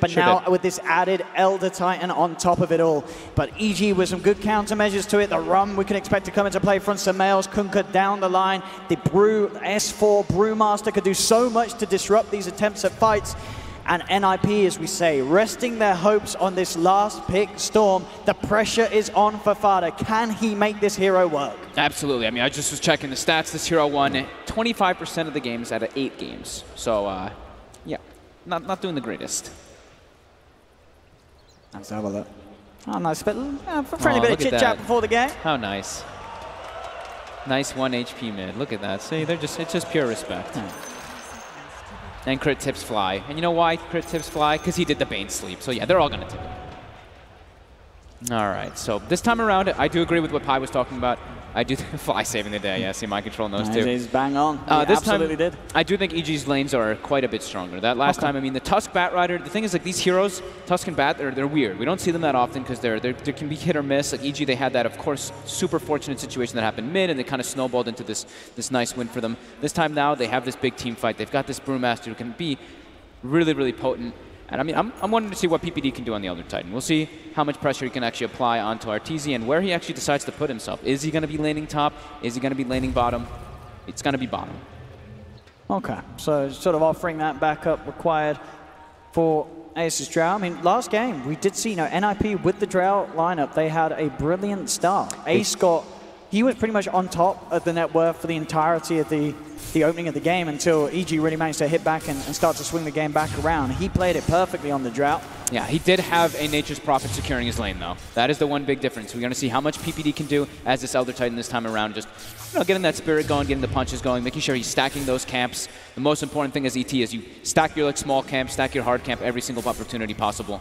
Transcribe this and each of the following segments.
but now with this added Elder Titan on top of it all. But EG with some good countermeasures to it. The run we can expect to come into play from Samaels, Kunkka down the line. The Brew, S4 Brewmaster could do so much to disrupt these attempts at fights. And NiP, as we say, resting their hopes on this last pick, Storm. The pressure is on for Fada. Can he make this hero work? Absolutely. I mean, I just was checking the stats. This hero won 25% of the games out of 8 games. So, yeah, not doing the greatest. Let's have a look. Oh, nice bit, friendly bit of chit-chat before the game. How nice. Nice 1 HP mid. Look at that. See, it's just pure respect. And crit tips fly. And you know why crit tips fly? Because he did the Bane sleep. So yeah, they're all going to tip it. All right, so this time around, I do agree with what Pi was talking about. I do fly saving the day. Yeah, see, mind control knows too. He's bang on. This absolutely time, I do think EG's lanes are quite a bit stronger. That last time, I mean, the Tusk Bat Rider, the thing is, like, these heroes, Tusk and Bat, they're weird. We don't see them that often because they can be hit or miss. Like EG, they had that, of course, super fortunate situation that happened mid, and they kind of snowballed into this nice win for them. This time now, they have this big team fight. They've got this Brewmaster who can be really, really potent. And I mean, I'm wanting to see what PPD can do on the Elder Titan. We'll see how much pressure he can actually apply onto Arteezy and where he actually decides to put himself. Is he going to be laning top? Is he going to be laning bottom? It's going to be bottom. Okay, so sort of offering that backup required for Ace's Drow. I mean, last game, we did see, NiP with the Drow lineup, they had a brilliant start. Ace he was pretty much on top of the net worth for the entirety of the opening of the game until EG really managed to hit back and start to swing the game back around. He played it perfectly on the Drought. Yeah, he did have a Nature's Prophet securing his lane, though. That is the one big difference. We're going to see how much PPD can do as this Elder Titan this time around. Just getting that spirit going, getting the punches going, making sure he's stacking those camps. The most important thing as ET is you stack your small camp, stack your hard camp every single opportunity possible.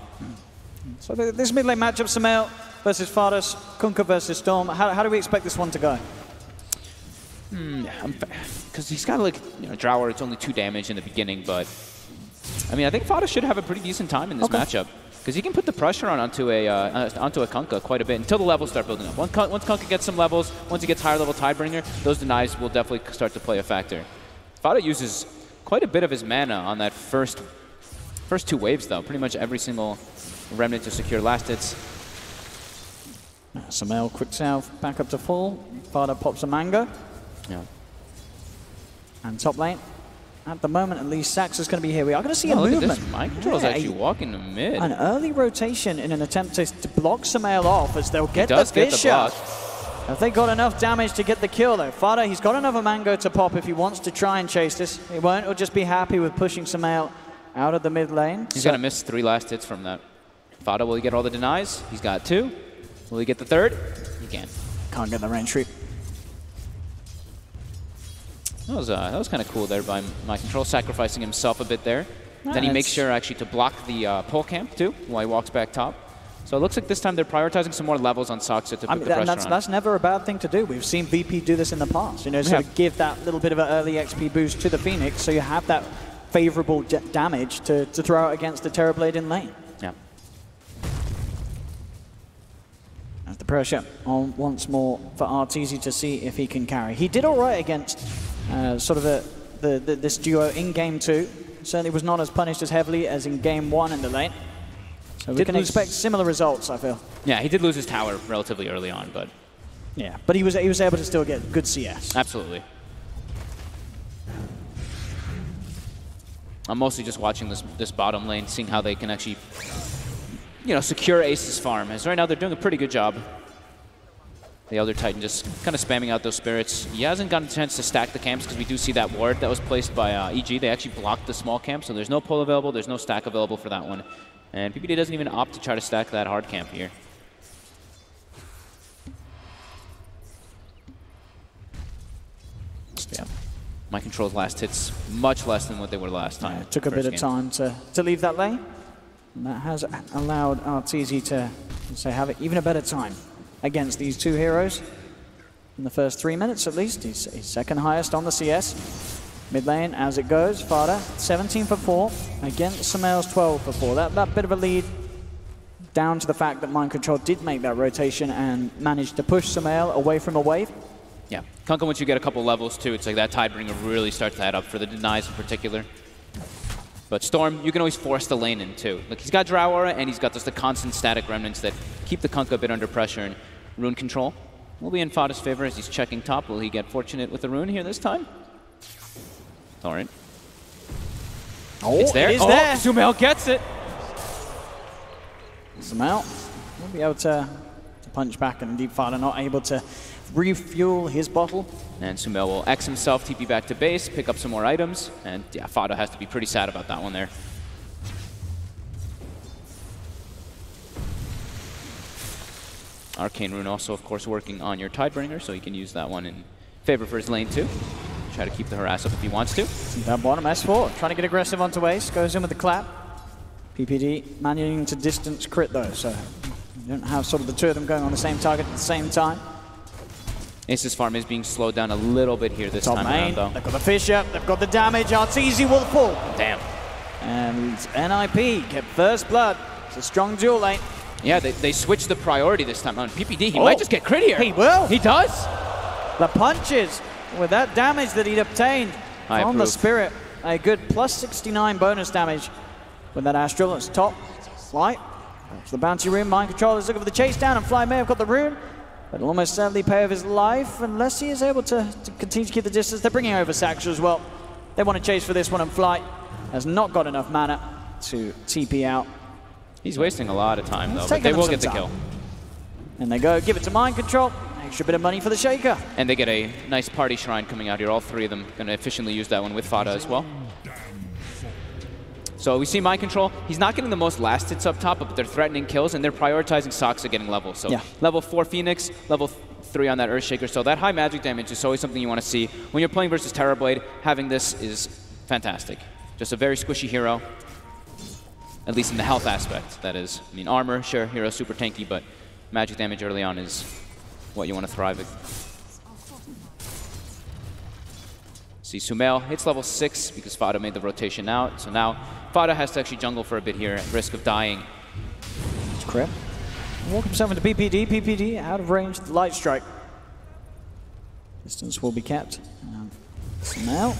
So this mid lane matchup, Samael versus Fadas, Kunkka versus Storm. How do we expect this one to go? Because he's got Drower, it's only 2 damage in the beginning, but I mean, I think Fada should have a pretty decent time in this matchup because he can put the pressure onto a Kunkka quite a bit until the levels start building up. Once Kunkka gets some levels, once he gets higher level Tidebringer, those denies will definitely start to play a factor. Fada uses quite a bit of his mana on that first 2 waves, though. Pretty much every single remnant to secure last hits. Samael quick south, back up to full. Fada pops a mango. Yeah. And top lane, at the moment at least, Sax is going to be here. We are going to see a movement. Look at this. Mind Control is actually walking to mid. An early rotation in an attempt to block Samael off as they'll get the fish shot. Have they got enough damage to get the kill though? Fada, he's got another mango to pop if he wants to try and chase this. He won't. He'll just be happy with pushing Samael out of the mid lane. He's going to miss 3 last hits from that. Fada, will he get all the denies? He's got 2. Will he get the 3rd? He can't. Can't get the range sweep. That was kind of cool there by Mind Control, sacrificing himself a bit there. Then he makes sure actually to block the pole camp too while he walks back top. So it looks like this time they're prioritizing some more levels on Soxa to put the pressure on. That's never a bad thing to do. We've seen VP do this in the past. So give that little bit of an early XP boost to the Phoenix so you have that favorable damage to throw out against the Terrorblade in lane. Yeah. That's the pressure on once more for Arteezy to see if he can carry. He did all right against sort of this duo in Game 2. Certainly was not as punished as heavily as in Game 1 in the lane. So we can expect similar results, I feel. Yeah, he did lose his tower relatively early on, but... Yeah, but he was able to still get good CS. Absolutely. I'm mostly just watching this bottom lane, seeing how they can actually, secure Ace's farm. As right now, they're doing a pretty good job. The Elder Titan just kind of spamming out those spirits. He hasn't gotten a chance to stack the camps because we do see that ward that was placed by EG. They actually blocked the small camp, so there's no pull available, there's no stack available for that one. And PPD doesn't even opt to try to stack that hard camp here. Yeah. Mind Control's last hits much less than what they were last time. Yeah, it took a bit of time to leave that lane. And that has allowed Arteezy to have even a better time against these 2 heroes. In the first 3 minutes at least, he's second highest on the CS. Mid lane as it goes, Fada 17 for 4 against Samael's 12 for 4. That bit of a lead down to the fact that Mind Control did make that rotation and managed to push Samael away from a wave. Yeah, Kunkka, once you get a couple levels too, it's like that Tidebringer really starts to add up for the denies in particular. But Storm, you can always force the lane in too. Like he's got Drow Aura and he's got just the constant static remnants that keep the Kunkka a bit under pressure, and rune control will be in Fada's favor as he's checking top. Will he get fortunate with the rune here this time? All right. Oh, it's there. It is there. Sumail gets it. Sumail will be able to punch back, and indeed Fada not able to refuel his bottle. And Sumail will X himself, TP back to base, pick up some more items, and yeah, Fada has to be pretty sad about that one there. Arcane Rune also, of course, working on your Tidebringer, so he can use that one in favor for his lane too. Try to keep the harass up if he wants to. Down bottom, S4, trying to get aggressive onto Ace, goes in with the clap. PPD managing to distance crit though, so you don't have sort of the two of them going on the same target at the same time. Ace's farm is being slowed down a little bit here this time around, though. They've got the Fisher, they've got the damage, Arteezy will fall. Damn. And NiP get first blood. It's a strong duel lane. Yeah, they switched the priority this time on PPD. He might just get crit here. He will. He does. The punches with that damage that he'd obtained from the Spirit. A good plus 69 bonus damage with that Astral. It's top. Flight. That's the bounty rune. Mind Control is looking for the chase down, and Fly may have got the rune. But will almost certainly pay off his life unless he is able to continue to keep the distance. They're bringing over Saxo as well. They want to chase for this one, and Flight has not got enough mana to TP out. He's wasting a lot of time, though, but they will get the kill. And they go, give it to Mind Control. Extra bit of money for the Shaker. And they get a nice party shrine coming out here. All three of them going to efficiently use that one with Fada as well. So we see Mind Control. He's not getting the most last hits up top, but they're threatening kills, and they're prioritizing Saksa getting level. So yeah. Level 4 Phoenix, level 3 on that Earthshaker. So that high magic damage is always something you want to see. When you're playing versus Terrorblade, having this is fantastic. Just a very squishy hero, at least in the health aspect, that is. I mean, armor, sure, hero super tanky, but magic damage early on is what you want to thrive at. See, Sumail hits level 6 because Fada made the rotation out. So now Fada has to actually jungle for a bit here at risk of dying. It's crap. Walk himself into PPD. PPD out of range, the light strike. Distance will be kept. Sumail,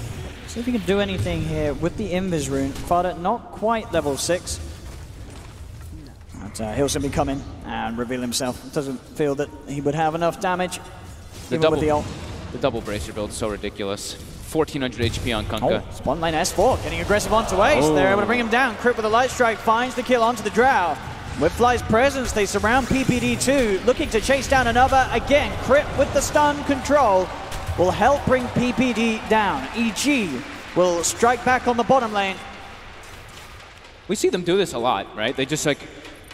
see if he can do anything here with the Invis rune. Fada not quite level 6. But he'll simply come in and reveal himself. Doesn't feel that he would have enough damage. The double bracer build is so ridiculous. 1400 HP on Kunkka. Oh, spawn lane S4 getting aggressive onto Ace. Oh. They're able to bring him down. Crit with a light strike finds the kill onto the Drow. With Fly's presence, they surround PPD2, looking to chase down another. Again, crit with the stun control will help bring PPD down. EG will strike back on the bottom lane. We see them do this a lot, right? They just like,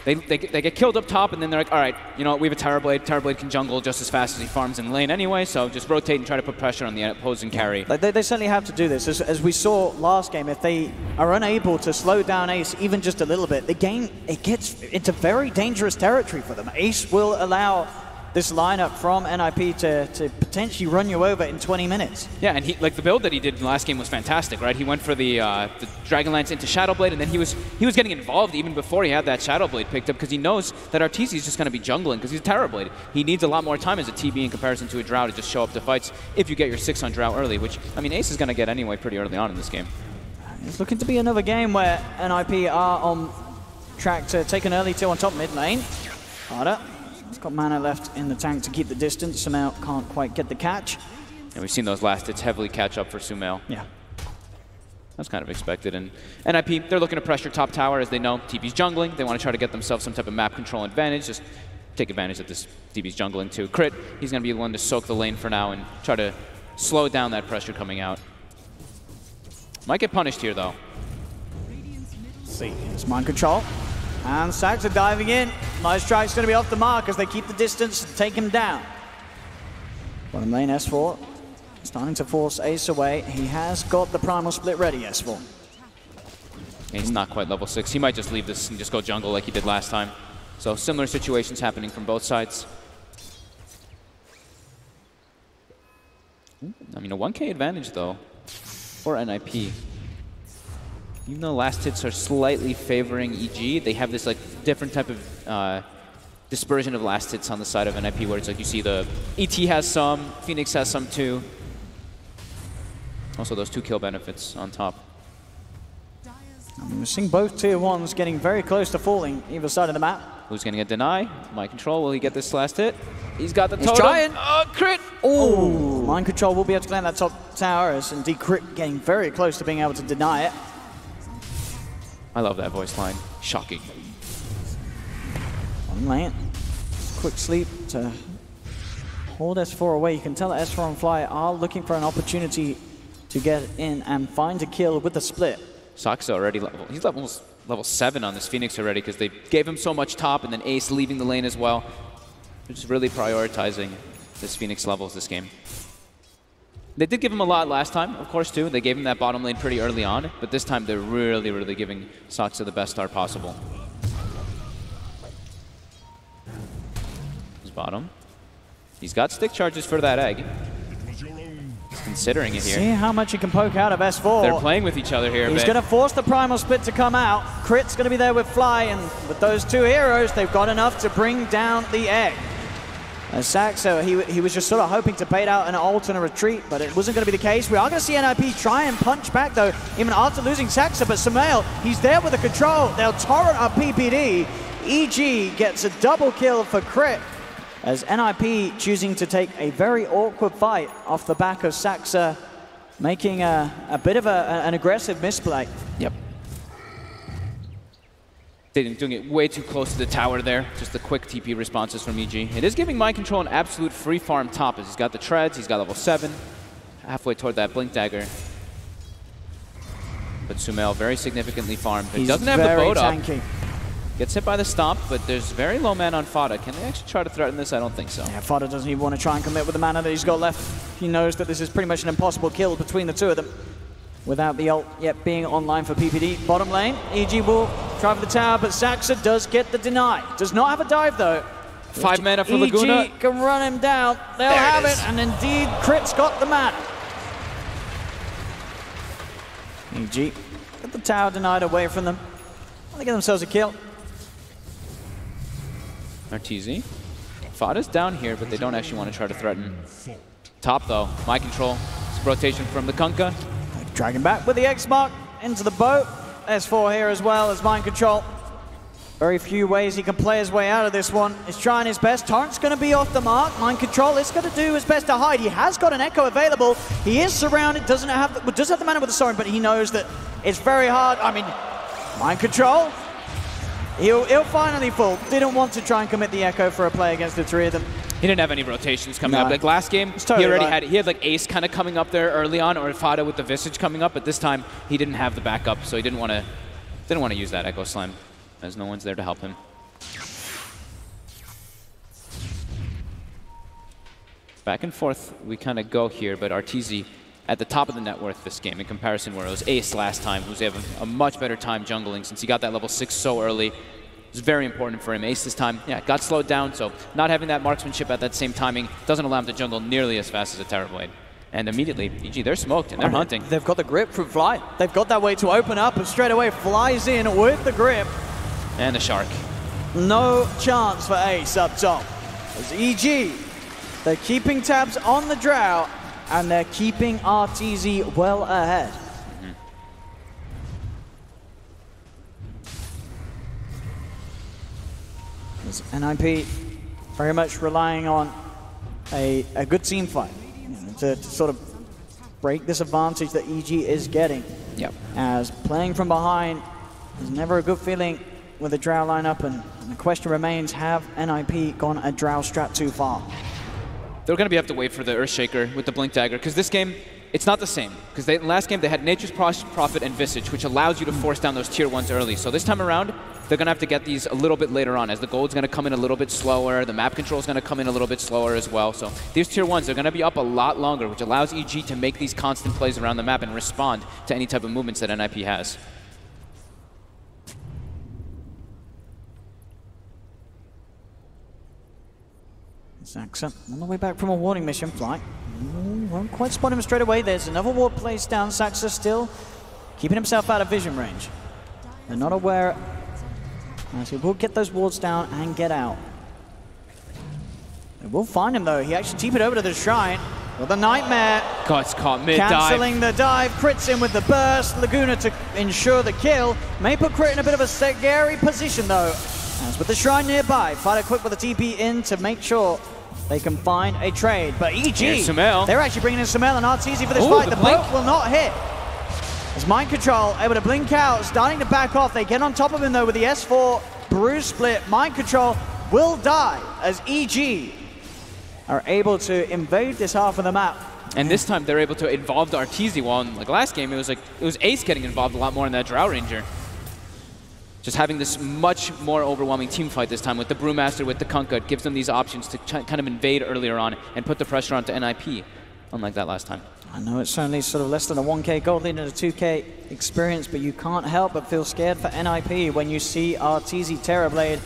they get killed up top, and then they're like, all right, you know what, we have a Terrorblade. Terrorblade can jungle just as fast as he farms in lane anyway, so just rotate and try to put pressure on the opposing carry. They certainly have to do this. As we saw last game, if they are unable to slow down Ace even just a little bit, the game, it gets into very dangerous territory for them. Ace will allow this lineup from NiP to potentially run you over in 20 minutes. Yeah, and he, like the build that he did in the last game was fantastic, right? He went for the Dragonlance into Shadowblade, and then he was getting involved even before he had that Shadowblade picked up, because he knows that Arteezy is just going to be jungling because he's Terrorblade. He needs a lot more time as a TB in comparison to a Drow to just show up to fights if you get your 6 on Drow early, which, I mean, Ace is going to get anyway pretty early on in this game. It's looking to be another game where NiP are on track to take an early 2 on top mid lane. Harder. He's got mana left in the tank to keep the distance. Sumail can't quite get the catch. And we've seen those last hits heavily catch up for Sumail. Yeah. That's kind of expected. And NiP, they're looking to pressure top tower as they know TB's jungling. They want to try to get themselves some type of map control advantage. Just take advantage of this TB's jungling too. Crit, he's going to be the one to soak the lane for now and try to slow down that pressure coming out. Might get punished here though. Let's see, it's mind control. And Saxo diving in. Light strike's going to be off the mark as they keep the distance and take him down. Bottom lane, S4 starting to force Ace away. He has got the primal split ready, S4. He's not quite level 6. He might just leave this and just go jungle like he did last time. So similar situations happening from both sides. I mean, a 1K advantage though for NiP. Even though last hits are slightly favoring EG, they have this like different type of dispersion of last hits on the side of NiP, where it's like you see the ET has some, Phoenix has some too. Also those 2 kill benefits on top. We're seeing both tier 1s getting very close to falling either side of the map. Who's going to get deny? Mind control. Will he get this last hit? He's got the totem. He's trying. Crit. Oh, mind control will be able to claim that top tower, as indeed Crit getting very close to being able to deny it. I love that voice line. Shocking. One lane. Quick sleep to hold S4 away. You can tell that S4 and Fly are looking for an opportunity to get in and find a kill with the split. Saksa already he's almost level 7 on this Phoenix already because they gave him so much top, and then Ace leaving the lane as well. They're just really prioritizing this Phoenix levels this game. They did give him a lot last time, of course, too. They gave him that bottom lane pretty early on, but this time they're really, really giving Saksa the best start possible. His bottom. He's got stick charges for that egg. He's considering it here. See how much he can poke out of S4. They're playing with each other here a bit. He's going to force the primal split to come out. Crit's going to be there with Fly, and with those two heroes, they've got enough to bring down the egg. Saxo, he was just sort of hoping to bait out an ult and a retreat, but it wasn't going to be the case. We are going to see NiP try and punch back, though, even after losing Saxo, but Sumail, he's there with the control. They'll torrent up PPD. EG gets a double kill for Crit, as NiP choosing to take a very awkward fight off the back of Saxa, making a bit of an aggressive misplay. Yep. They're doing it way too close to the tower there. Just the quick TP responses from EG. It is giving Mind Control an absolute free farm top, as he's got the treads, he's got level 7, halfway toward that Blink Dagger. But Sumail very significantly farmed. He doesn't have the boat tanky. Up. Gets hit by the stomp, but there's very low mana on Fada. Can they actually try to threaten this? I don't think so. Yeah, Fada doesn't even want to try and commit with the mana that he's got left. He knows that this is pretty much an impossible kill between the two of them, without the ult yet being online for PPD. Bottom lane, EG will try for the tower, but Saxa does get the deny. Does not have a dive, though. 5 mana for Laguna. EG can run him down. They'll have it, and indeed, Crit's got the mana. EG got the tower denied away from them. They get themselves a kill. Arteezy. Fada's down here, but they don't actually want to try to threaten. Top, though. Mind control. It's rotation from the Kunkka. Dragging back with the X mark into the boat. S4 here as well as mind control. Very few ways he can play his way out of this one. He's trying his best. Torrent's going to be off the mark. Mind control is going to do his best to hide. He has got an Echo available. He is surrounded. Does have the mana with the Sorin, but he knows that it's very hard. I mean, mind control. He'll finally fall. Didn't want to try and commit the Echo for a play against the three of them. He didn't have any rotations coming up. Like last game, totally he had like Ace kind of coming up there early on, or Fada with the Visage coming up, but this time he didn't have the backup, so he didn't want to use that Echo Slam, as no one's there to help him. Back and forth we kind of go here, but Arteezy at the top of the net worth this game in comparison, where it was Ace last time, who's having a much better time jungling since he got that level 6 so early. It's very important for him. Ace this time, yeah, got slowed down, so not having that marksmanship at that same timing doesn't allow him to jungle nearly as fast as a Terrorblade. And immediately, EG, they're smoked and they're hunting. They've got the grip from Fly. They've got that way to open up, and straight away flies in with the grip. And the Shark. No chance for Ace up top. As EG, they're keeping tabs on the Drow, and they're keeping Arteezy well ahead. NiP very much relying on a good team fight, to sort of break this advantage that EG is getting. Yep. As playing from behind is never a good feeling with a Drow lineup, and the question remains, have NiP gone a Drow strat too far? They're going to have to wait for the Earthshaker with the Blink Dagger, because this game, it's not the same. Because last game they had Nature's Prophet and Visage, which allows you to force down those tier 1s early. So this time around, they're going to have to get these a little bit later on, as the gold's going to come in a little bit slower, the map control is going to come in a little bit slower as well. So these tier 1s are going to be up a lot longer, which allows EG to make these constant plays around the map and respond to any type of movements that NiP has. Saxa on the way back from a warding mission. Fly won't quite spot him straight away. There's another ward placed down. Saxa still keeping himself out of vision range. They're not aware. So he will get those wards down and get out. They will find him though. He actually TP'd over to the shrine. Well, the Nightmare Godz caught mid-dive. Cancelling the dive, crits in with the burst. Laguna to ensure the kill. May put Crit in a bit of a scary position though. As with the Shrine nearby, Fighter quick with a TP in to make sure they can find a trade. But EG, they're actually bringing in Sumail and Arteezy for this fight. The blink will not hit. As Mind Control able to blink out, starting to back off. They get on top of him though with the S4 bruise split. Mind Control will die as EG are able to invade this half of the map. And this time they're able to involve the Arteezy, while in like last game it was Ace getting involved a lot more in that Drow Ranger. Just having this much more overwhelming team fight this time with the Brewmaster, with the Kunkka. It gives them these options to kind of invade earlier on and put the pressure onto NiP, unlike that last time. I know it's only sort of less than a 1k gold lead and a 2k experience, but you can't help but feel scared for NiP when you see Arteezy Terrorblade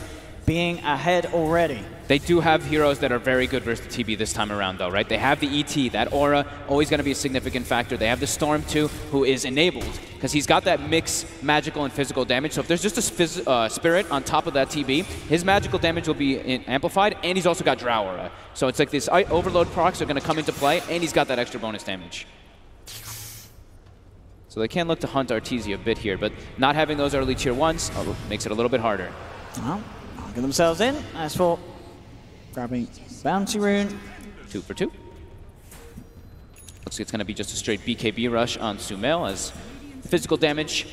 being ahead already. They do have heroes that are very good versus the TB this time around though, right? They have the ET, that aura, always going to be a significant factor. They have the Storm too, who is enabled, because he's got that mix magical and physical damage. So if there's just a Spirit on top of that TB, his magical damage will be amplified, and he's also got Drow aura. So it's like these overload procs are going to come into play, and he's got that extra bonus damage. So they can look to hunt Arteezy a bit here, but not having those early tier 1s makes it a little bit harder. Well, get themselves in. As for grabbing Bounty Rune. 2 for 2. Looks like it's going to be just a straight BKB rush on Sumail, as physical damage,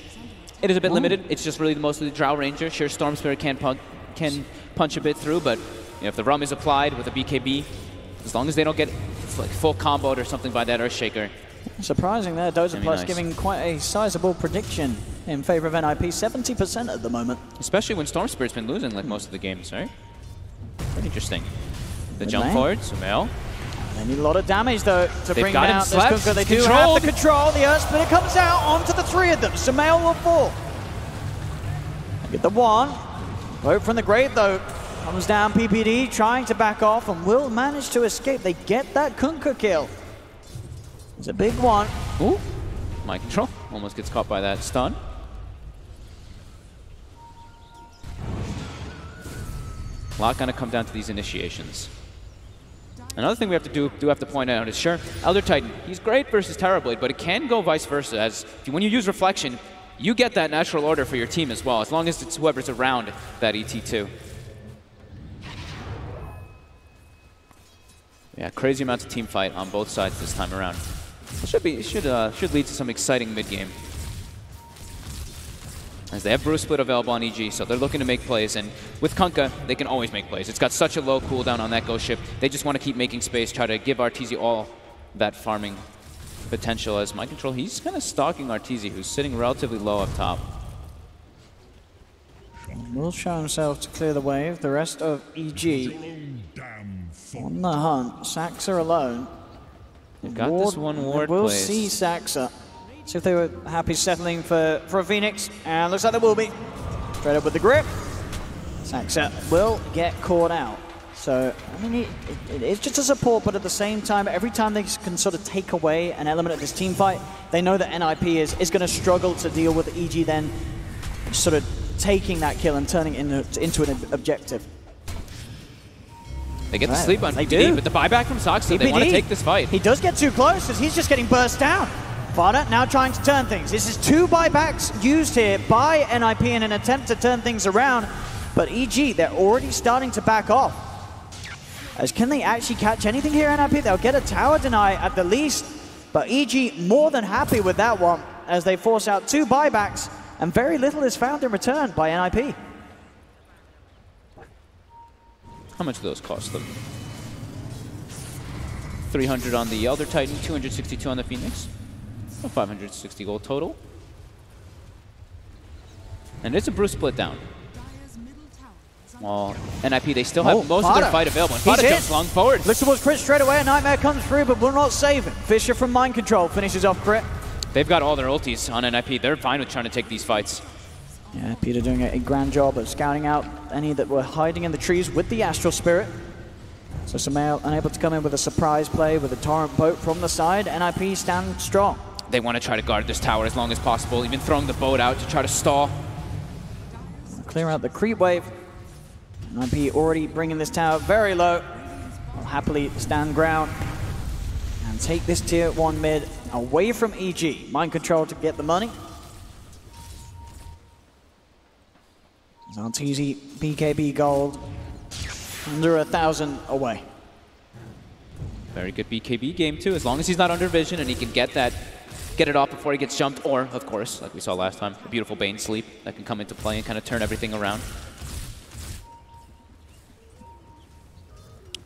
it is a bit limited. It's just really mostly the Drow Ranger. Sure, Storm Spirit can punch a bit through, but you know, if the Rum is applied with a BKB, as long as they don't get like full comboed or something by that Earthshaker. Surprising there, Dozer Plus nice. Giving quite a sizable prediction in favor of NiP, 70% at the moment. Especially when Storm Spirit's been losing like most of the games, right? Pretty interesting. The jump forward, Sumail. They need a lot of damage though to bring down this Kunkka. They do have the control. The Earth Splitter comes out onto the 3 of them. Sumail will fall. They get the 1. Vote from the grave though. Comes down PPD, trying to back off and will manage to escape. They get that Kunkka kill. It's a big one. Ooh, Mind Control almost gets caught by that stun. A lot going to come down to these initiations. Another thing we have to point out is, sure, Elder Titan, he's great versus Terrorblade, but it can go vice versa, as when you use Reflection, you get that natural order for your team as well, as long as it's whoever's around that ET2. Yeah, crazy amounts of team fight on both sides this time around. Should lead to some exciting mid-game. As they have Bruce Split available on EG, so they're looking to make plays, and with Kunkka, they can always make plays. It's got such a low cooldown on that Ghost Ship. They just want to keep making space, try to give Arteezy all that farming potential. As Mind Control, he's kind of stalking Arteezy, who's sitting relatively low up top. Will show himself to clear the wave. The rest of EG on the hunt. Saxa alone. They've got this one ward We'll place. see Saxa. See if they were happy settling for a Phoenix, and looks like they will be. Straight up with the grip. Saxa will get caught out. So, I mean, it is just a support, but at the same time, every time they can sort of take away an element of this team fight, they know that NiP is going to struggle to deal with EG then sort of taking that kill and turning it into an objective. They get the sleep on PPD, but the buyback from Saxa, they want to take this fight. He does get too close, as he's just getting burst down. Vada now trying to turn things. This is 2 buybacks used here by NiP in an attempt to turn things around, but EG, they're already starting to back off. As can they actually catch anything here, NiP? They'll get a tower deny at the least, but EG more than happy with that one, as they force out 2 buybacks, and very little is found in return by NiP. How much do those cost them? 300 on the Elder Titan, 262 on the Phoenix. 560 gold total. And it's a Bruce split down. Well, NiP, they still have most of their fight available. And Fada jumps long forward. Looks towards Crit straight away. A Nightmare comes through, but will not save him. Fisher from Mind Control finishes off Crit. They've got all their ultis on NiP. They're fine with trying to take these fights. Yeah, Peter doing a grand job of scouting out any that were hiding in the trees with the Astral Spirit. So Sumail unable to come in with a surprise play with a Torrent Boat from the side. NiP stand strong. They want to try to guard this tower as long as possible, even throwing the boat out to try to stall. Clear out the creep wave. NiP already bringing this tower very low. Will happily stand ground. And and take this tier 1 mid away from EG. Mind control to get the money. Arteezy, BKB gold, under 1,000 away. Very good BKB game too, as long as he's not under vision and he can get it off before he gets jumped, or, of course, like we saw last time, a beautiful Bane sleep that can come into play and kind of turn everything around.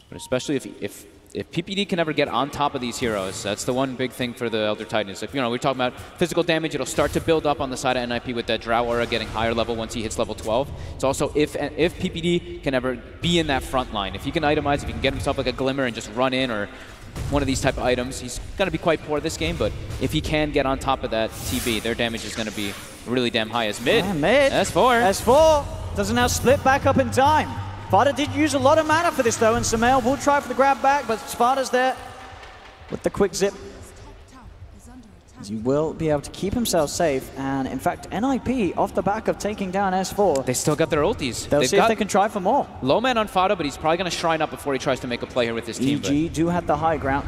But especially if PPD can ever get on top of these heroes, that's the one big thing for the Elder Titans. Like, you know, we're talking about physical damage, it'll start to build up on the side of NiP with that Drow aura getting higher level once he hits level 12. It's also if PPD can ever be in that front line, if he can itemize, if he can get himself like a Glimmer and just run in, or one of these type of items, he's going to be quite poor this game, but if he can get on top of that TB, their damage is going to be really damn high. As mid, mid. S4. S4 doesn't now split back up in time. Sparta did use a lot of mana for this though, and Sumail will try for the grab back, but Sparta's there with the quick zip. As he will be able to keep himself safe, and in fact, NiP, off the back of taking down S4, they still got their ultis. They'll see if they can try for more. Low man on Fada, but he's probably going to shrine up before he tries to make a play here with his team. EG do have the high ground.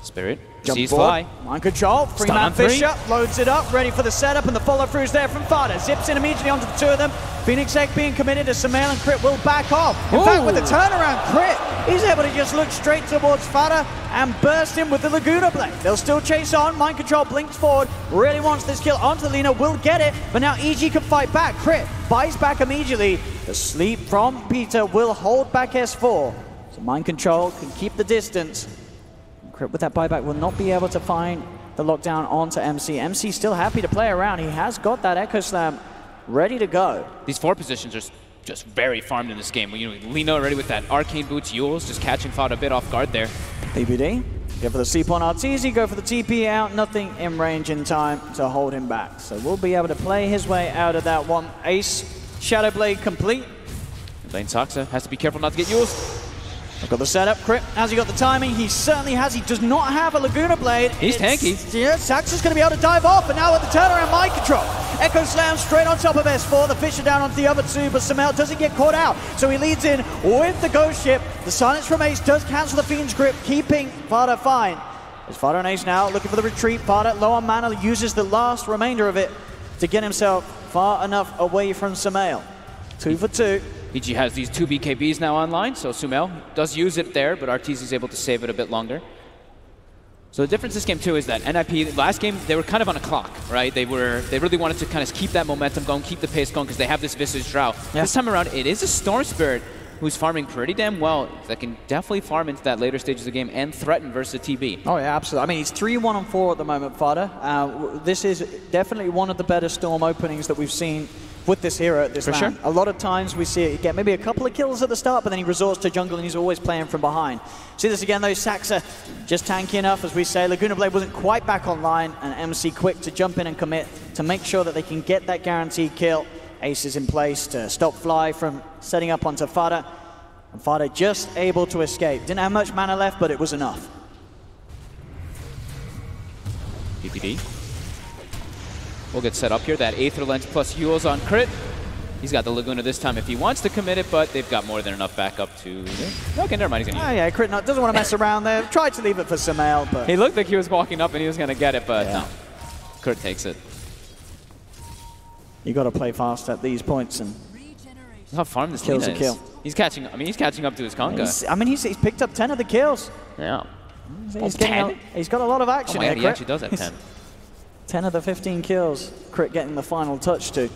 Spirit, Jump sees forward. fly. Mind control, Freeman Fisher loads it up, ready for the setup, and the follow-through's there from Fada. Zips in immediately onto the two of them. Phoenix Egg being committed to Sumail, and Crit will back off. In fact, with the turnaround, Crit, he's able to just look straight towards Fada and burst him with the Laguna Blade. They'll still chase on. Mind control blinks forward, really wants this kill onto the Lina, will get it, but now EG can fight back. Crit buys back immediately. The sleep from Peter will hold back S4. So Mind control can keep the distance. Crit with that buyback will not be able to find the lockdown onto MC. MC still happy to play around. He has got that Echo Slam ready to go. These 4 positions are just very farmed in this game. You know, Lina already with that Arcane Boots, Yules, just catching Fada a bit off guard there. PPD, go for the sleep on Arteezy, go for the TP out, nothing in range in time to hold him back. So we'll be able to play his way out of that one. Ace, Shadow Blade complete. Lane Saxa has to be careful not to get Yules. I've got the setup. Crit, has he got the timing? He certainly has. He does not have a Laguna Blade. He's tanky. Yeah, Saxa's going to be able to dive off, and now with the turnaround, Mind control. Echo Slam straight on top of S4. The Fisher down onto the other two, but Sumail doesn't get caught out. So he leads in with the Ghost Ship. The silence from Ace does cancel the Fiend's grip, keeping Fada fine. There's Fada and Ace now looking for the retreat. Fada, low on mana, uses the last remainder of it to get himself far enough away from Sumail. 2 for 2. EG has these 2 BKBs now online, so Sumail does use it there, but Arteezy's able to save it a bit longer. So the difference this game too is that NiP, last game, they were kind of on a clock, right? They really wanted to kind of keep that momentum going, keep the pace going, because they have this Visage Drow. Yeah. This time around, it is a Storm Spirit who's farming pretty damn well, that can definitely farm into that later stages of the game and threaten versus TB. Oh yeah, absolutely. I mean, he's 3-1-4 at the moment, Fada. This is definitely one of the better Storm openings that we've seen with this hero at this land. Sure. A lot of times we see it get maybe a couple of kills at the start, but then he resorts to jungle and he's always playing from behind. See this again though, Saxa just tanky enough, as we say. Laguna Blade wasn't quite back online, and MC quick to jump in and commit to make sure that they can get that guaranteed kill. Ace is in place to stop Fly from setting up onto Fada. And Fada just able to escape. Didn't have much mana left, but it was enough. PPD. We'll get set up here. That Aether Lens plus Yules on Crit. He's got the Laguna this time if he wants to commit it, but they've got more than enough backup to... Okay, never mind, he's going to use it. Yeah, Crit doesn't want to mess around there. Tried to leave it for Sumail, but... He looked like he was walking up and he was going to get it, but no. Crit takes it. You got to play fast at these points, and... How farm this kills Lina a kill. is. He's catching. I mean, he's catching up to his Conga. He's picked up 10 of the kills. Yeah. He's got a lot of action. Oh my God, he actually does have 10. 10 of the 15 kills. Crit getting the final touch too.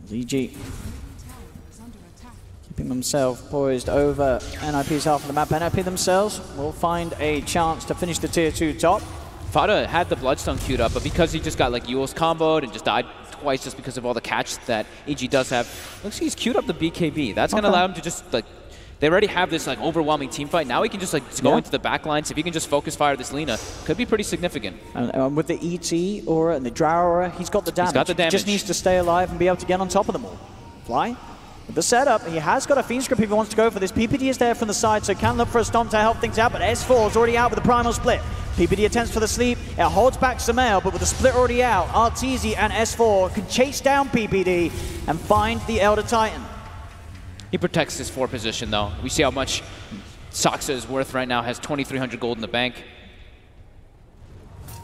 ZG keeping himself poised over NiP's half of the map. NiP themselves will find a chance to finish the tier 2 top. Fada had the Bloodstone queued up, but because he just got like Yules comboed and just died twice just because of all the catch that EG does have, looks like he's queued up the BKB. That's going to allow him to just like, they already have this like overwhelming team fight. Now he can just like go into the back lines. If he can just focus fire this Lina, could be pretty significant. And with the ET aura and the Drow aura, he's got the damage. He's got the damage. He just needs to stay alive and be able to get on top of them all. Fly. With the setup, he has got a Fiend Script if he wants to go for this. PPD is there from the side, so can look for a Stomp to help things out, but S4 is already out with the Primal Split. PPD attempts for the sleep. It holds back Sumail, but with the split already out, Arteezy and S4 can chase down PPD and find the Elder Titan. He protects his 4 position, though. We see how much Soxa is worth right now, has 2,300 gold in the bank.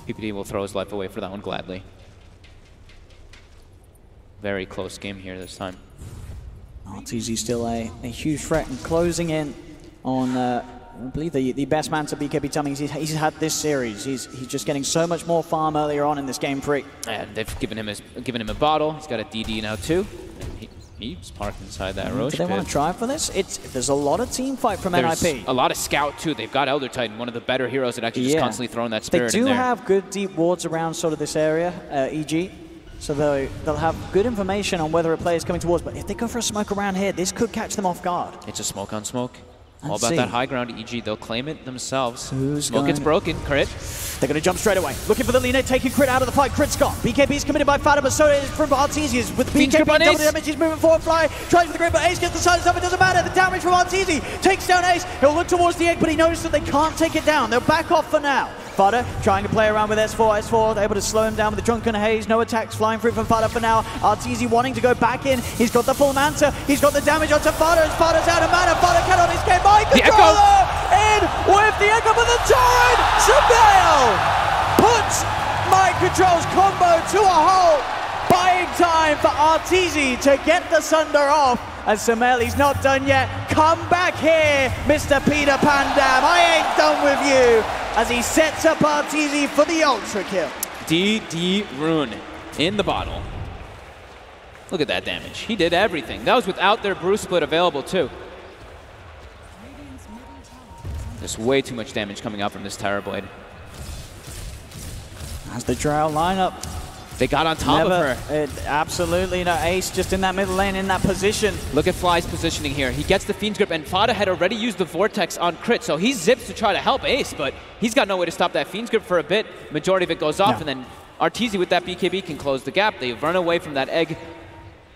PPD will throw his life away for that one gladly. Very close game here this time. Arteezy still a huge threat and closing in on, I believe, the best man to BKB Tummings he's had this series. He's just getting so much more farm earlier on in this game 3. And they've given him a bottle. He's got a DD now too. And he's parked inside that Roche Do they want to try for this? There's a lot of team fight from NiP. A lot of scout too. They've got Elder Titan, one of the better heroes that actually just constantly throwing that spirit in there. They do have good deep wards around sort of this area, EG. So they'll have good information on whether a player is coming towards, but if they go for a smoke around here, this could catch them off guard. It's a smoke on smoke. All about that high ground, EG. They'll claim it themselves. Smoke gets broken. Crit. They're going to jump straight away. Looking for the leaner, taking crit out of the fight. Crit's gone. BKB's committed by Fada, but so is from Arteezy. With BKB double damage, he's moving forward, fly. Tries for the grid, but Ace gets the silence up. It doesn't matter. The damage from Arteezy takes down Ace. He'll look towards the egg, but he noticed that they can't take it down. They'll back off for now. Fada trying to play around with S4. S4 able to slow him down with the Drunken Haze. No attacks flying through from Fada for now. Arteezy wanting to go back in. He's got the full Manta. He's got the damage onto Fada. As Fada's out of mana. Fada cannot escape. Mind controller in with the echo, but the torrent. Sumail puts mind control's combo to a halt. Buying time for Arteezy to get the Sunder off. And Sumail, he's not done yet. Come back here, Mr. Peter Pandam. I ain't done with you. As he sets up Arteezy for the ultra kill. DD Rune in the bottle. Look at that damage. He did everything. That was without their brew split available too. There's way too much damage coming out from this Terror Blade. As the Drow lineup. They got on top of her. Absolutely, no, Ace just in that middle lane in that position. Look at Fly's positioning here. He gets the Fiend's Grip, and Fada had already used the Vortex on crit, so he zips to try to help Ace, but he's got no way to stop that Fiend's Grip for a bit. Majority of it goes off, and then Arteezy with that BKB can close the gap. They run away from that egg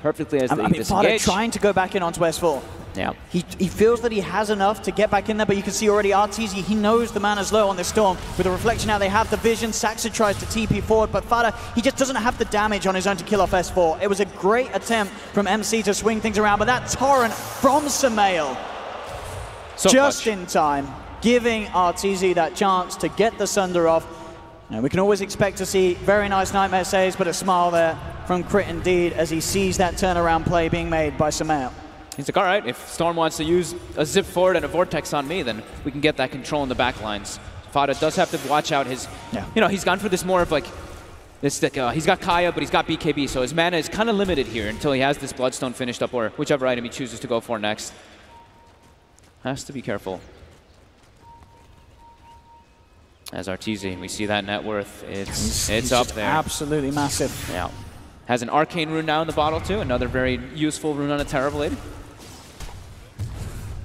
perfectly as they disengage. Fada trying to go back in onto S4. Yeah. He feels that he has enough to get back in there, but you can see already Arteezy, he knows the mana's low on this Storm. With the reflection now, they have the vision. Saxa tries to TP forward, but Fada, he just doesn't have the damage on his own to kill off S4. It was a great attempt from MC to swing things around, but that torrent from Sumail, just in time, giving Arteezy that chance to get the Sunder off. And we can always expect to see very nice Nightmare saves, but a smile there from Crit indeed as he sees that turnaround play being made by Sumail. He's like, all right, if Storm wants to use a zip forward and a Vortex on me, then we can get that control in the back lines. Fada does have to watch out his, you know, he's gone for this more of like, this, he's got Kaya, but he's got BKB, so his mana is kind of limited here until he has this Bloodstone finished up, or whichever item he chooses to go for next. Has to be careful. As Arteezy, we see that net worth, it's up there. Absolutely massive. Yeah. Has an Arcane Rune now in the bottle too, another very useful rune on a Terror Blade.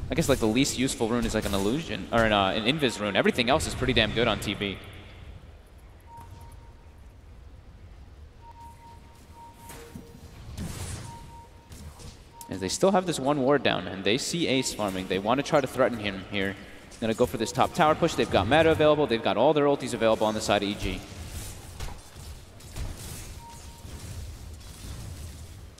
I guess like the least useful rune is like an illusion, or an invis rune. Everything else is pretty damn good on TB. As they still have this one ward down, and they see Ace farming. They want to try to threaten him here. Gonna go for this top tower push. They've got meta available. They've got all their ultis available on the side of EG.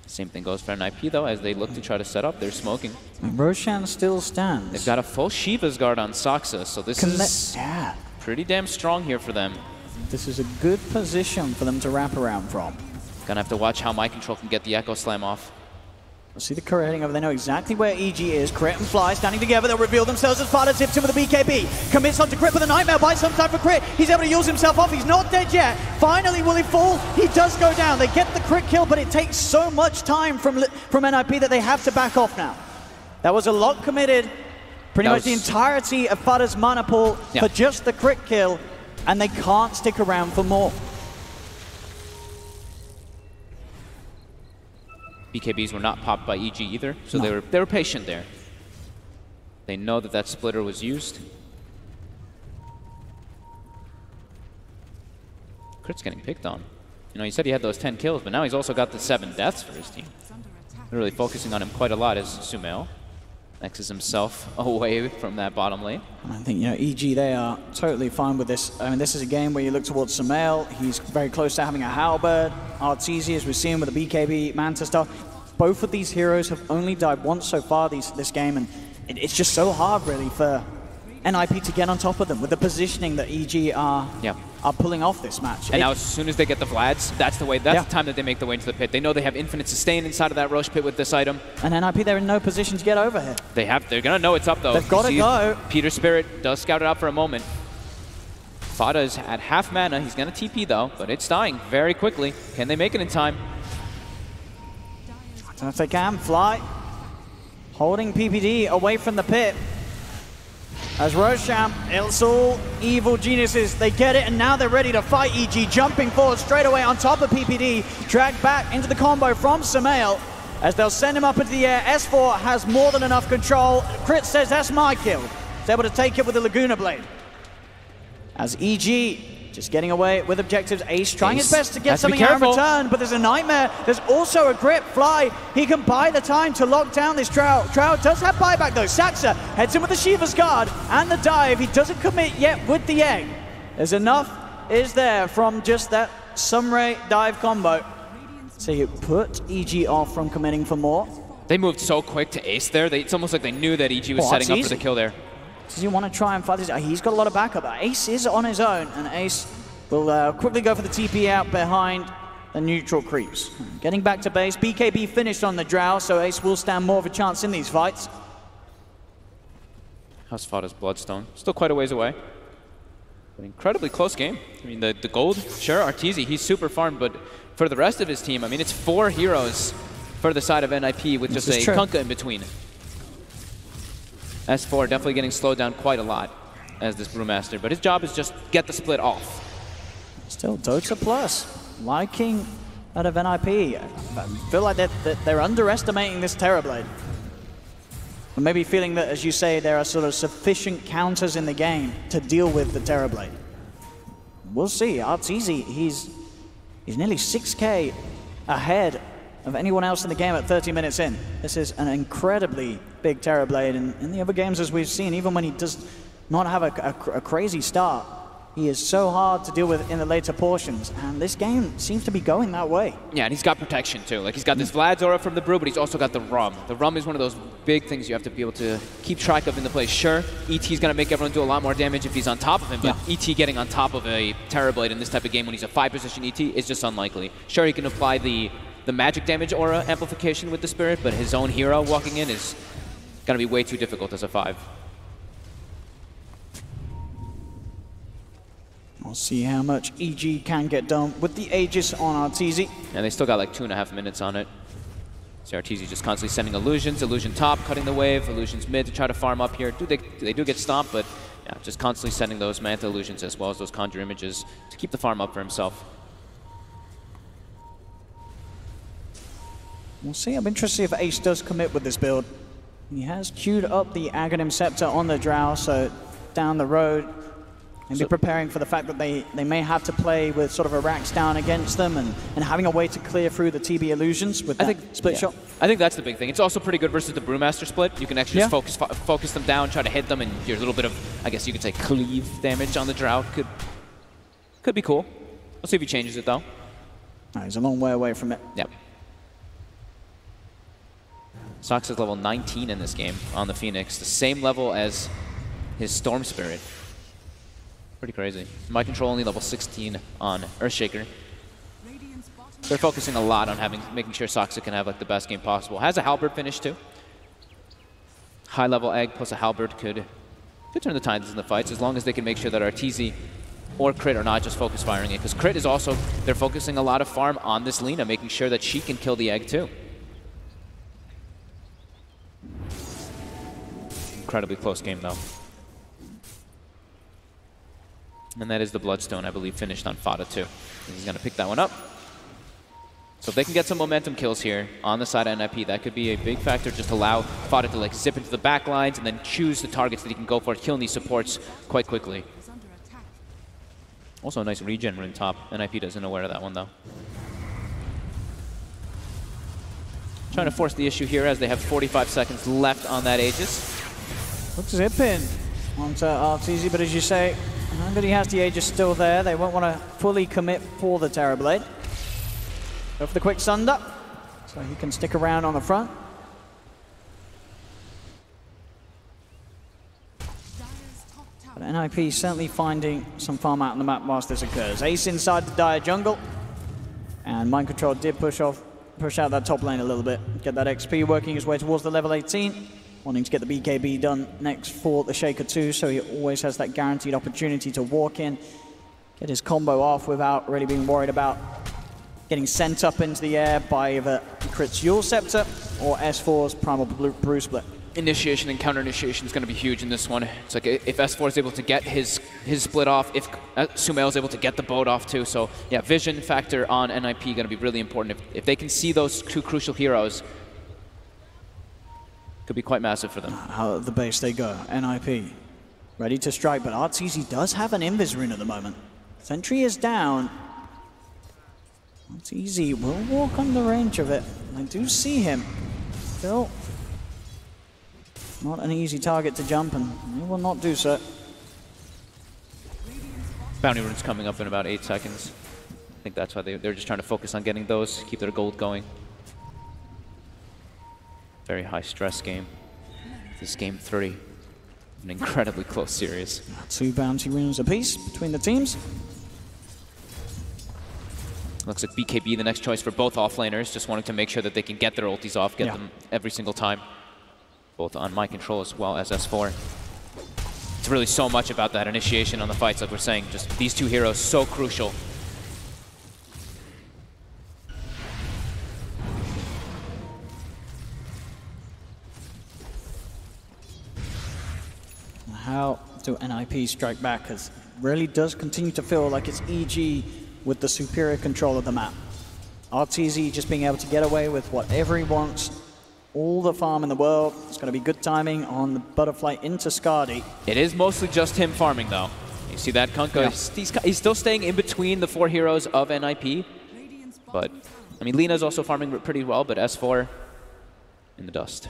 Same thing goes for NiP though, as they look to try to set up. They're smoking. Roshan still stands. They've got a full Shiva's Guard on Soxa, so this is pretty damn strong here for them. This is a good position for them to wrap around from. Gonna have to watch how Mind Control can get the Echo Slam off. We'll see the Courier heading over. They know exactly where EG is. Crit and Fly standing together. They'll reveal themselves as Fada tips in with the BKB. Commits onto Crit with a Nightmare. Buys some time for Crit. He's able to use himself off. He's not dead yet. Finally, will he fall? He does go down. They get the Crit kill, but it takes so much time from NiP that they have to back off now. That was a lot committed. Pretty much the entirety of Fada's mana pool for just the Crit kill, and they can't stick around for more. BKBs were not popped by EG either, so they were patient there. They know that that splitter was used. Crit's getting picked on. You know, he said he had those 10 kills, but now he's also got the 7 deaths for his team. They're really focusing on him quite a lot as Sumail. X's himself away from that bottom lane. And I think, you know, EG, they are totally fine with this. I mean, this is a game where you look towards Sumail. He's very close to having a halberd. Arteezy, as we've seen with the BKB Manta stuff. Both of these heroes have only died once so far this game, and it's just so hard, really, for NiP to get on top of them with the positioning that EG are pulling off this match. And now as soon as they get the Vlads, that's the way. That's the time that they make the way into the pit. They know they have infinite sustain inside of that Roche pit with this item. And NiP, they're in no position to get over here. They're gonna know it's up though. They've got to go. Peter's Spirit does scout it out for a moment. Fada is at half mana. He's gonna TP though, but it's dying very quickly. Can they make it in time? I don't know if they can. Fly. Holding PPD away from the pit. As Roshamp, it's all evil geniuses. They get it, and now they're ready to fight EG, jumping forward straight away on top of PPD, dragged back into the combo from Sumail, as they'll send him up into the air. S4 has more than enough control. Crit says, that's my kill. He's able to take it with the Laguna Blade. As EG just getting away with objectives. Ace trying his best to get something out in return, but there's a nightmare. There's also a grip. Fly, he can buy the time to lock down this Trout. Trout does have buyback though. Saxa heads in with the Sheever's guard and the dive. He doesn't commit yet with the egg. There's enough is there from just that Sunray dive combo. So you put EG off from committing for more. They moved so quick to Ace there. It's almost like they knew that EG was setting up for the kill there. Does he want to try and fight this? He's got a lot of backup. Ace is on his own, and Ace will quickly go for the TP out behind the neutral creeps. Getting back to base. BKB finished on the Drow, so Ace will stand more of a chance in these fights. How's Fada's Bloodstone? Still quite a ways away. An incredibly close game. I mean, the gold, sure, Arteezy, he's super farmed, but for the rest of his team, I mean, it's 4 heroes for the side of NiP with just a Kunkka in between. S4 definitely getting slowed down quite a lot as this Brewmaster, but his job is just get the split off. Still Dota plus, liking out of NiP. I feel like they're underestimating this Terrorblade. Or maybe feeling that, as you say, there are sort of sufficient counters in the game to deal with the Terrorblade. We'll see. Arteezy, he's nearly 6K ahead of anyone else in the game at 30 minutes in. This is an incredibly big Terrorblade, and in the other games, as we've seen, even when he does not have a crazy start, he is so hard to deal with in the later portions, and this game seems to be going that way. Yeah, and he's got protection too. Like, he's got this Vlad's aura from the Brew, but he's also got the Rum. The Rum is one of those big things you have to be able to keep track of in the play. Sure, ET's going to make everyone do a lot more damage if he's on top of him, but ET getting on top of a Terrorblade in this type of game when he's a 5-position ET is just unlikely. Sure, he can apply the magic damage aura amplification with the Spirit, but his own hero walking in is going to be way too difficult as a 5. We'll see how much EG can get done with the Aegis on Arteezy. And they still got like 2.5 minutes on it. So Arteezy just constantly sending illusions, illusion top, cutting the wave, illusions mid to try to farm up here. They do get stomped, but yeah, just constantly sending those Manta illusions as well as those conjure images to keep the farm up for himself. We'll see. I'm interested if Ace does commit with this build. He has queued up the Aghanim Scepter on the Drow, so down the road, maybe preparing for the fact that they may have to play with sort of a racks down against them and having a way to clear through the TB illusions with that split shot. I think that's the big thing. It's also pretty good versus the Brewmaster split. You can actually just focus them down, try to hit them, and your little bit of, I guess you could say, cleave damage on the Drow could be cool. We'll see if he changes it, though. He's a long way away from it. Yep. Sox is level 19 in this game on the Phoenix, the same level as his Storm Spirit. Pretty crazy. My control only level 16 on Earthshaker. They're focusing a lot on making sure Soxa can have like the best game possible. Has a Halberd finish too. High level egg plus a Halberd could turn the tides in the fights as long as they can make sure that Arteezy or Crit are not just focus firing it. Because Crit is also, they're focusing a lot of farm on this Lina, making sure that she can kill the egg too. Incredibly close game though. And that is the Bloodstone, I believe, finished on Fada too. He's going to pick that one up. So if they can get some momentum kills here on the side of NiP, that could be a big factor. Just allow Fada to like zip into the back lines and then choose the targets that he can go for, killing these supports quite quickly. Also a nice regen rune top. NiP doesn't aware of that one though. Trying to force the issue here as they have 45 seconds left on that Aegis. Looks zip in onto Arteezy, but as you say, now that he has the Aegis still there, they won't want to fully commit for the Terrorblade. Go for the quick Sunder, so he can stick around on the front. But NiP certainly finding some farm out on the map whilst this occurs. Ace inside the Dire jungle, and Mind Control did push out that top lane a little bit. Get that XP working his way towards the level 18. Wanting to get the BKB done next for the Shaker 2, so he always has that guaranteed opportunity to walk in, get his combo off without really being worried about getting sent up into the air by either Crit's Yule Scepter or S4's Primal Brew Split. Initiation and counter initiation is going to be huge in this one. It's like if S4 is able to get his split off, if Sumail is able to get the boat off too. So yeah, vision factor on NiP going to be really important. If they can see those two crucial heroes, could be quite massive for them. Out of the base they go. NiP ready to strike, but Arteezy does have an Invis rune at the moment. Sentry is down. Arteezy will walk on the range of it. I do see him. Still not an easy target to jump, and he will not do so. Bounty rune's coming up in about 8 seconds. I think that's why they're just trying to focus on getting those, keep their gold going. Very high stress game. This game 3. An incredibly close series. 2 bounty runes apiece between the teams. Looks like BKB the next choice for both offlaners, just wanting to make sure that they can get their ultis off, get them every single time. Both on Mind Control as well as S4. It's really so much about that initiation on the fights, like we're saying. Just these two heroes, so crucial. How do NiP strike back? Because it really does continue to feel like it's EG with the superior control of the map. Arteezy just being able to get away with whatever he wants. All the farm in the world. It's going to be good timing on the butterfly into Skadi. It is mostly just him farming, though. You see that, Kunkka? Yeah. He's still staying in between the 4 heroes of NiP. But, I mean, Lina's also farming pretty well, but S4 in the dust.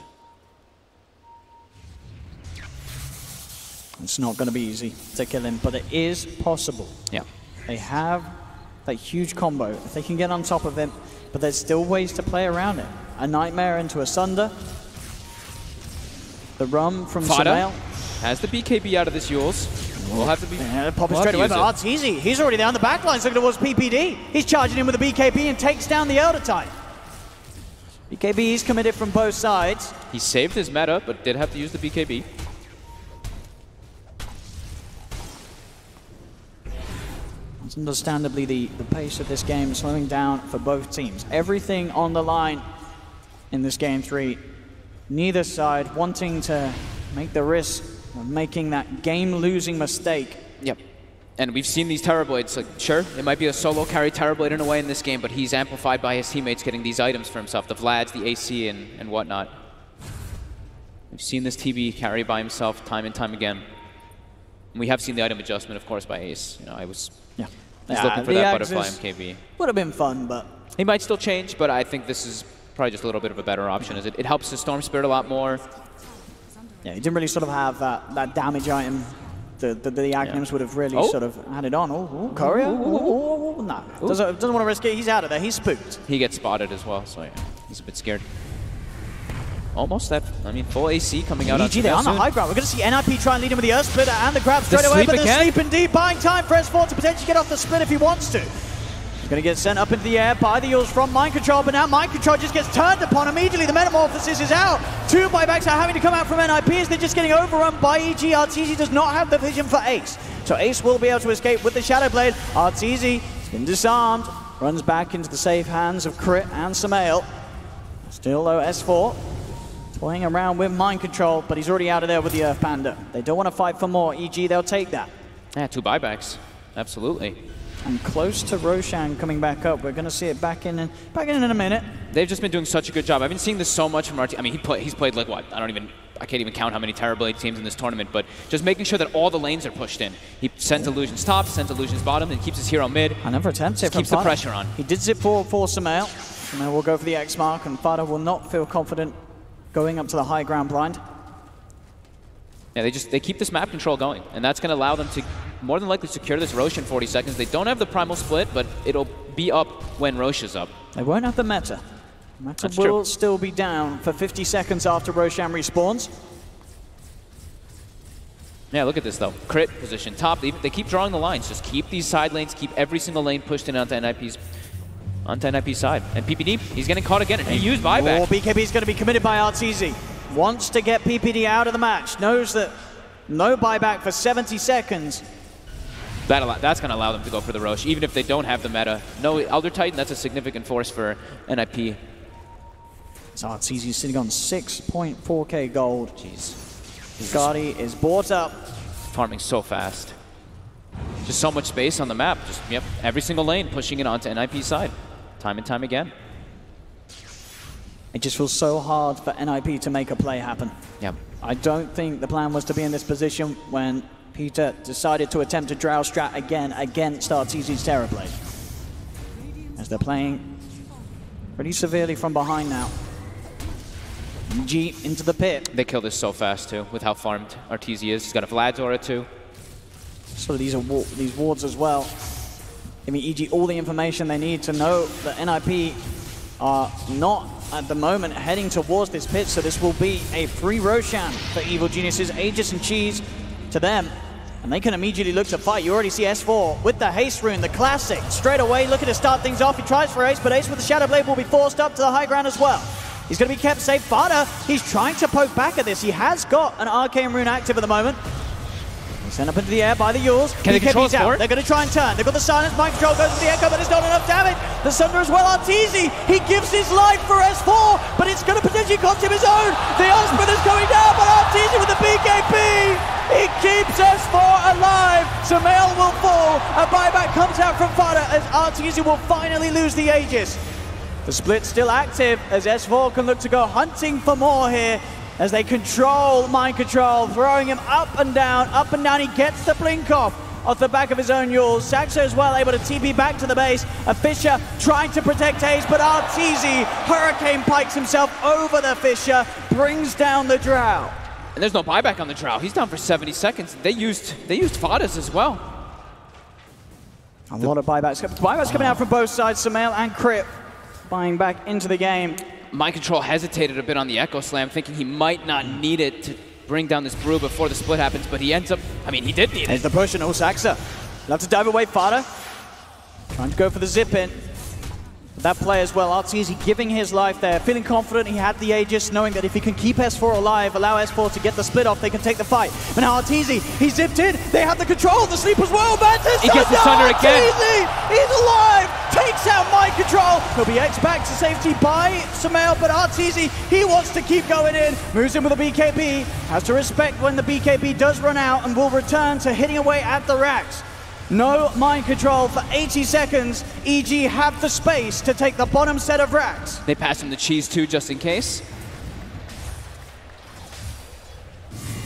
It's not going to be easy to kill him, but it is possible. Yeah. They have that huge combo. If they can get on top of him, but there's still ways to play around it. A Nightmare into a Sunder. The Rum from Sumail. Has the BKB out of this Yules. We'll have to be... Yeah, pop it straight away, but Arteezy, he's already there on the back lines looking towards PPD. He's charging in with the BKB and takes down the Elder Tide. BKB is committed from both sides. He saved his meta, but did have to use the BKB. Understandably, the pace of this game is slowing down for both teams. Everything on the line in this game 3. Neither side wanting to make the risk of making that game-losing mistake. Yep. And we've seen these Terrorblades. Like, sure, it might be a solo carry Terrorblade in a way in this game, but he's amplified by his teammates getting these items for himself. The Vlads, the AC, and whatnot. We've seen this TB carry by himself time and time again. And we have seen the item adjustment, of course, by Ace. You know, He's looking for that butterfly MKB. Would have been fun, but... He might still change, but I think this is probably just a little bit of a better option, as it helps the Storm Spirit a lot more. Yeah, he didn't really sort of have that damage item that the Agnems would have really sort of added on. Oh, Courier? No, doesn't want to risk it. He's out of there. He's spooked. He gets spotted as well, so yeah, he's a bit scared. Almost that, I mean, full AC coming out on they're on the high ground. We're going to see NiP try and lead him with the Earth Splitter and the grab straight away, but the sleep indeed, buying time for S4 to potentially get off the split if he wants to. He's going to get sent up into the air by the Yules from Mind Control, but now Mind Control just gets turned upon immediately. The Metamorphosis is out. 2 buybacks are having to come out from NiP as they're just getting overrun by EG. Arteezy does not have the vision for Ace. So Ace will be able to escape with the Shadow Blade. Arteezy has been disarmed, runs back into the safe hands of Crit and Sumail. Still though, S4 toying around with Mind Control, but he's already out of there with the Earth Panda. They don't want to fight for more. EG, they'll take that. Yeah, 2 buybacks. Absolutely. And close to Roshan coming back up. We're going to see it back in a minute. They've just been doing such a good job. I've been seeing this so much from our team. I mean, he's played like what? I can't even count how many Terrorblade teams in this tournament, but just making sure that all the lanes are pushed in. He sends Illusions top, sends Illusions bottom, and keeps his hero mid. I never attempts it. Keeps the pressure on. He did zip for Sumail. And then we'll go for the X mark, and Fada will not feel confident going up to the high ground blind. Yeah, they keep this map control going, and that's going to allow them to more than likely secure this Rosh in 40 seconds. They don't have the primal split, but it'll be up when Rosh is up. They won't have the meta. Meta will still be down for 50 seconds after Roshan respawns. Yeah, look at this though. Crit position, top. They keep drawing the lines. Just keep these side lanes, keep every single lane pushed in onto NiP's side. And PPD, he's getting caught again, and he used buyback. BKB is going to be committed by Arteezy. Wants to get PPD out of the match. Knows that no buyback for 70 seconds. That's going to allow them to go for the Rosh, even if they don't have the meta. No Elder Titan, that's a significant force for NiP. So Arteezy sitting on 6.4k gold. Jeez. Guardi is bought up. Farming so fast. Just so much space on the map. Just, yep, every single lane pushing it onto NiP's side. Time and time again. It just feels so hard for NiP to make a play happen. Yep. I don't think the plan was to be in this position when Peter decided to attempt a Drow strat again against Arteezy's Terrorblade. As they're playing pretty severely from behind now. EG into the pit. They kill this so fast too, with how farmed Arteezy is. He's got a Vlad's aura too. So these wards as well. Giving EG all the information they need to know that NiP are not at the moment heading towards this pit, so this will be a free Roshan for Evil Geniuses. Aegis and Cheese to them, and they can immediately look to fight. You already see S4 with the haste rune, the classic. Straight away looking to start things off. He tries for Ace, but Ace with the Shadow Blade will be forced up to the high ground as well. He's going to be kept safe. Fada, he's trying to poke back at this. He has got an Arcane Rune active at the moment. He's sent up into the air by the Yules. Can they control out? They're going to try and turn. They've got the silence. Mind control goes to the echo, but it's not enough damage. The Sunder as well. Arteezy, he gives his life for S4, but it's going to potentially cost him his own. The Unsmith is going down, but Arteezy with the BKB, he keeps S4 alive. Samael will fall. A buyback comes out from Fada as Arteezy will finally lose the Aegis. The split's still active as S4 can look to go hunting for more here as they control mind control, throwing him up and down, up and down. He gets the blink off the back of his own Yules. Saxo as well able to TP back to the base. A Fissure trying to protect Ace, but Arteezy Hurricane pikes himself over the Fissure, brings down the Drow. And there's no buyback on the Drow. He's down for 70 seconds. They used Fada's as well. A lot of buybacks. Buybacks coming out from both sides, Samael and Crip buying back into the game. Mind Control hesitated a bit on the Echo Slam, thinking he might not need it to bring down this brew before the split happens, but he ends up, I mean, he did need it. There's the push, and Saxa. Love to dive away, Fada. Trying to go for the zip in. But that play as well, Arteezy giving his life there, feeling confident he had the Aegis, knowing that if he can keep S4 alive, allow S4 to get the split off, they can take the fight. But now Arteezy, he zipped in, they have the control, the sleep as well, Mantis! He gets the Sunder again! Arteezy, he's alive! Takes out mind control! He'll be X back to safety by Samael, but Arteezy, he wants to keep going in, moves in with a BKB, has to respect when the BKB does run out and will return to hitting away at the racks. No mind control for 80 seconds. EG have the space to take the bottom set of racks. They pass him the cheese too, just in case.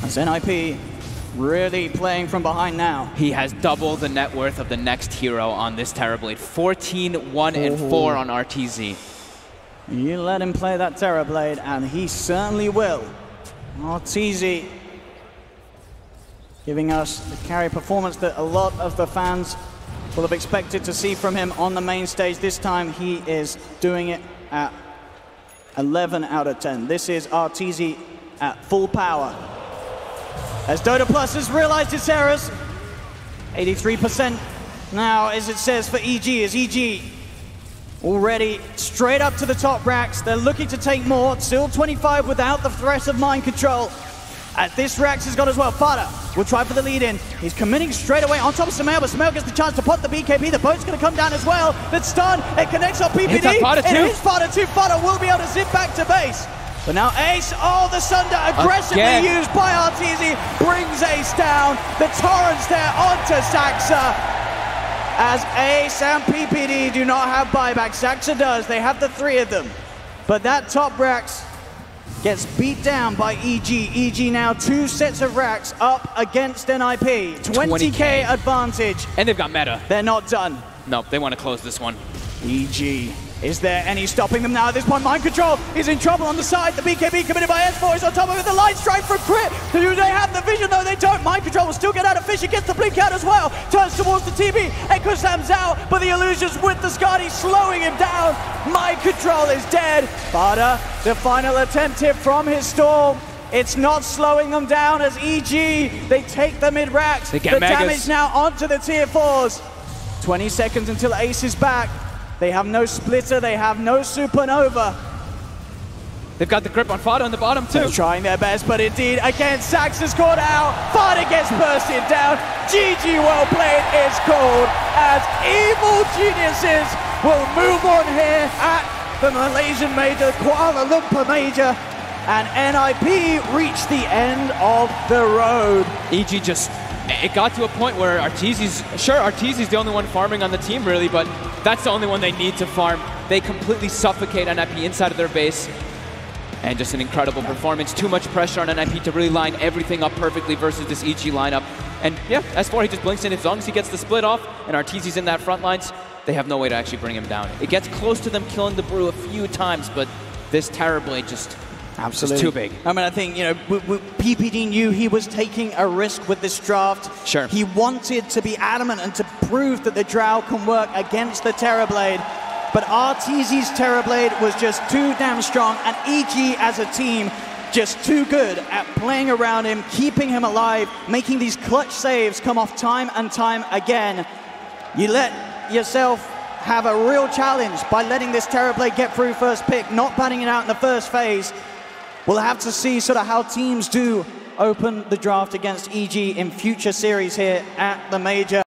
As NiP really playing from behind now. He has double the net worth of the next hero on this Terrorblade. 14, 1, and 4 on Arteezy. You let him play that Terrorblade, and he certainly will. Arteezy giving us the carry performance that a lot of the fans will have expected to see from him on the main stage. This time he is doing it at 11 out of 10. This is Arteezy at full power. As Dota Plus has realized its errors, 83% now, as it says for EG, as EG already straight up to the top racks. They're looking to take more, still 25 without the threat of mind control. At this Rax has got as well. Fada will try for the lead in. He's committing straight away on top of Samael, but Samael gets the chance to pop the BKB. The boat's going to come down as well. That's stun. It connects on PPD. It hits Fada too. Fada will be able to zip back to base. But now Ace, the Sunder aggressively used by Arteezy, brings Ace down. The torrents there onto Saxa. As Ace and PPD do not have buyback. Saxa does. They have the three of them. But that top Rax gets beat down by EG. EG now 2 sets of racks up against NiP. 20k advantage. And they've got meta. They're not done. Nope, they want to close this one. EG Is there any stopping them now at this point? Mind Control is in trouble on the side. The BKB committed by S4 is on top of it. The light strike from Crit. Do they have the vision? No, they don't. Mind Control will still get out of Fisher. Gets the blink out as well. Turns towards the TB. Ekosam's out, but the illusions with the Skadi slowing him down. Mind Control is dead. Bada, the final attempt here from his stall. It's not slowing them down as EG, they take the mid-racks. The damage now onto the tier 4s. 20 seconds until Ace is back. They have no splitter, they have no supernova. They've got the grip on Fada on the bottom too. They're trying their best, but indeed, again, Sax is caught out. Fada gets bursted down. GG well played is called as Evil Geniuses will move on here at the Malaysian Major, Kuala Lumpur Major. And NiP reached the end of the road. EG just, it got to a point where Arteezy's the only one farming on the team really, but that's the only one they need to farm. They completely suffocate NiP inside of their base. And just an incredible performance. Too much pressure on NiP to really line everything up perfectly versus this EG lineup. And yeah, S4, he just blinks in. As long as he gets the split off and Arteezy's in that front lines, they have no way to actually bring him down. It gets close to them killing the Brew a few times, but this Terrorblade just... Absolutely. It's too big. I mean, I think, you know, PPD knew he was taking a risk with this draft. Sure. He wanted to be adamant and to prove that the Drow can work against the Terrorblade. But Arteezy's Terrorblade was just too damn strong, and EG as a team just too good at playing around him, keeping him alive, making these clutch saves come off time and time again. You let yourself have a real challenge by letting this Terrorblade get through first pick, not batting it out in the first phase. We'll have to see sort of how teams do open the draft against EG in future series here at the Major.